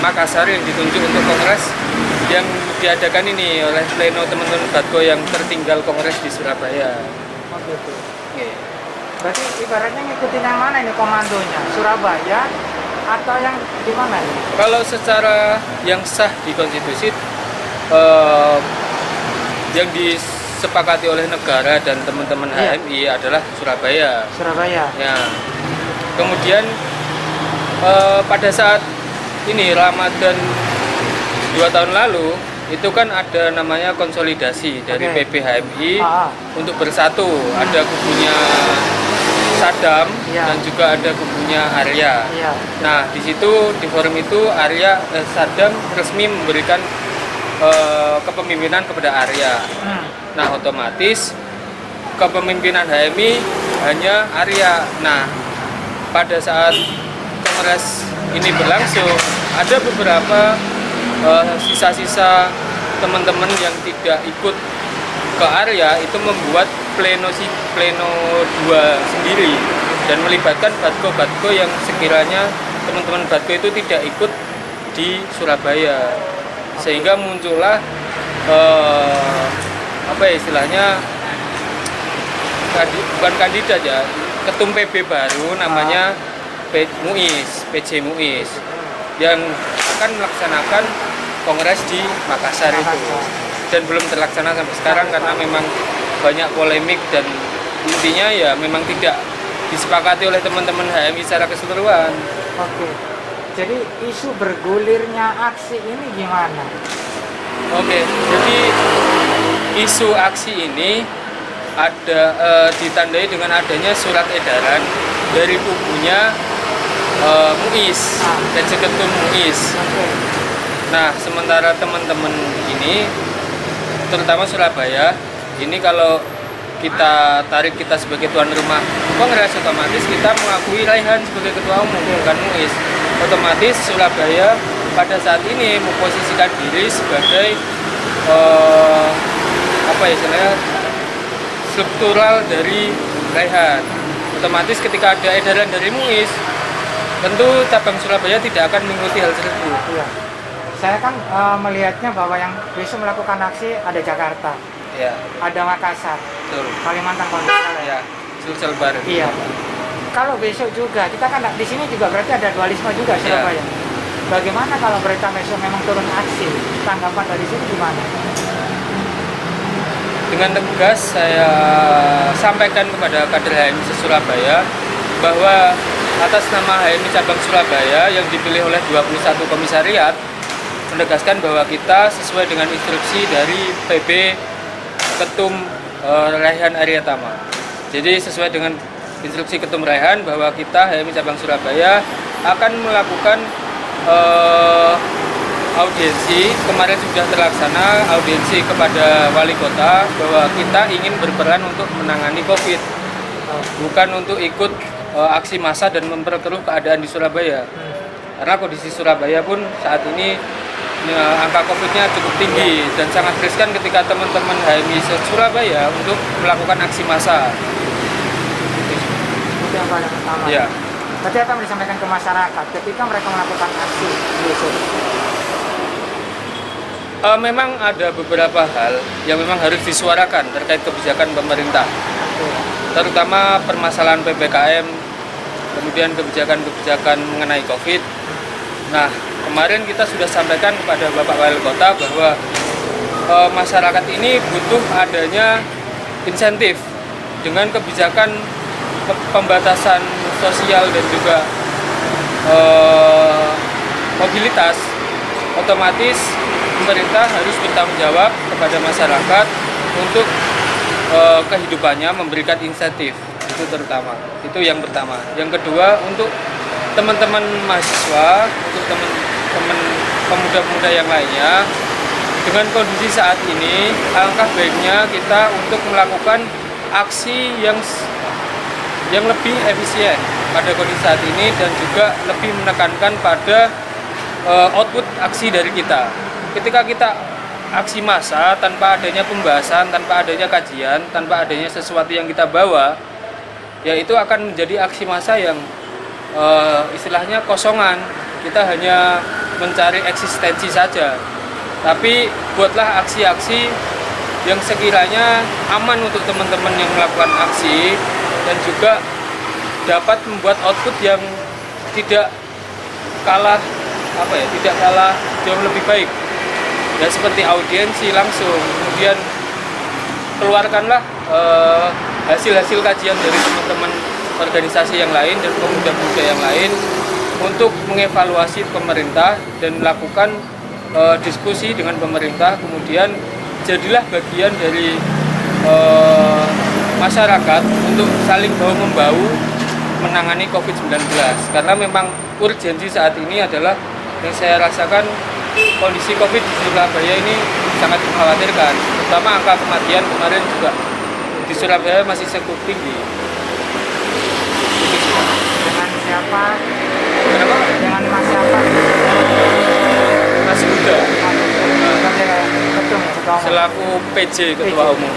Makassar yang ditunjuk untuk kongres yang diadakan ini oleh pleno teman-teman Batko yang tertinggal kongres di Surabaya. Oh gitu. Oke. Berarti ibaratnya ngikutin yang mana ini komandonya? Surabaya atau yang di mana ini? Kalau secara yang sah di konstitusi yang disepakati oleh negara dan teman-teman Iya. HMI adalah Surabaya. Surabaya. Ya. Kemudian pada saat ini Ramadan 2 tahun lalu itu kan ada namanya konsolidasi dari Oke. PPHMI Ah, ah. untuk bersatu. Ada kubunya Sadam Iya. dan juga ada kubunya Arya. Iya. Nah, di situ di forum itu Sadam resmi memberikan kepemimpinan kepada Arya. Hmm. Nah, otomatis kepemimpinan HMI hanya Arya. Nah, pada saat kongres ini berlangsung, ada beberapa sisa-sisa teman-teman yang tidak ikut ke Arya itu membuat pleno 2 sendiri dan melibatkan Batko-Batko yang sekiranya teman-teman Batko itu tidak ikut di Surabaya, sehingga muncullah apa ya istilahnya, bukan kandidat ya, ketum PB baru namanya PJ Muiz yang akan melaksanakan kongres di Makassar itu, dan belum terlaksana sampai sekarang karena memang banyak polemik dan intinya ya memang tidak disepakati oleh teman-teman HMI secara keseluruhan. Oke. Jadi isu bergulirnya aksi ini gimana? Oke, jadi isu aksi ini ada ditandai dengan adanya surat edaran dari kubunya Muiz dan Seketum Muiz. Oke. Nah, sementara teman-teman ini, terutama Surabaya, ini kalau kita tarik kita sebagai tuan rumah kongres, otomatis kita mengakui Raihan sebagai ketua umum, bukan Muiz. Otomatis Surabaya pada saat ini memposisikan diri sebagai apa ya istilahnya, struktural dari Raihan. Otomatis ketika ada edaran dari Muiz, tentu cabang Surabaya tidak akan mengikuti hal tersebut. Iya. Saya kan melihatnya bahwa yang besok melakukan aksi ada Jakarta, Ya, ada Makassar, betul. Kalimantan kalau nggak salah ya. Ya, Sulsel Bar. Iya. Kalau besok juga kita kan di sini juga berarti ada dualisme juga Surabaya. Bagaimana kalau mereka besok memang turun aksi? Tanggapan dari sini gimana? Dengan tegas saya sampaikan kepada kader HMI Surabaya bahwa atas nama HMI cabang Surabaya yang dipilih oleh 21 komisariat, menegaskan bahwa kita sesuai dengan instruksi dari PB Ketum Raihan Aryatama. Jadi sesuai dengan instruksi Ketum Raihan bahwa kita HMI cabang Surabaya akan melakukan audiensi. Kemarin sudah terlaksana audiensi kepada wali kota bahwa kita ingin berperan untuk menangani COVID, bukan untuk ikut aksi massa dan memperkeruh keadaan di Surabaya. Karena kondisi Surabaya pun saat ini angka COVID-nya cukup tinggi dan sangat riskan ketika teman-teman HMI Surabaya untuk melakukan aksi massa. Itu yang paling pertama. Ya. Berarti apa yang disampaikan ke masyarakat ketika mereka melakukan aksi besok? Memang ada beberapa hal yang memang harus disuarakan terkait kebijakan pemerintah, terutama permasalahan PPKM, kemudian kebijakan-kebijakan mengenai COVID. Nah, kemarin kita sudah sampaikan kepada Bapak Wali Kota bahwa masyarakat ini butuh adanya insentif dengan kebijakan pembatasan sosial dan juga mobilitas. Otomatis pemerintah harus bertanggung jawab kepada masyarakat untuk kehidupannya, memberikan insentif. Itu terutama, itu yang pertama. Yang kedua, untuk teman-teman mahasiswa, untuk teman-teman pemuda-pemuda yang lainnya, dengan kondisi saat ini, alangkah baiknya kita untuk melakukan aksi yang lebih efisien pada kondisi saat ini dan juga lebih menekankan pada output aksi dari kita. Ketika kita aksi massa tanpa adanya pembahasan, tanpa adanya kajian, tanpa adanya sesuatu yang kita bawa, ya itu akan menjadi aksi massa yang istilahnya kosongan. Kita hanya mencari eksistensi saja, tapi buatlah aksi-aksi yang sekiranya aman untuk teman-teman yang melakukan aksi dan juga dapat membuat output yang tidak kalah tidak kalah jauh lebih baik ya, seperti audiensi langsung. Kemudian keluarkanlah hasil-hasil kajian dari teman-teman organisasi yang lain dan pemuda-pemuda yang lain untuk mengevaluasi pemerintah dan melakukan diskusi dengan pemerintah. Kemudian jadilah bagian dari masyarakat untuk saling bahu-membahu menangani COVID-19, karena memang urgensi saat ini adalah yang saya rasakan kondisi COVID di Surabaya ini sangat mengkhawatirkan, terutama angka kematian kemarin juga di Surabaya masih cukup tinggi. Dengan siapa? Kenapa? Dengan Mas siapa? Mas Huda, Ketum ya, ketua umum. selaku PJ Ketua Umum.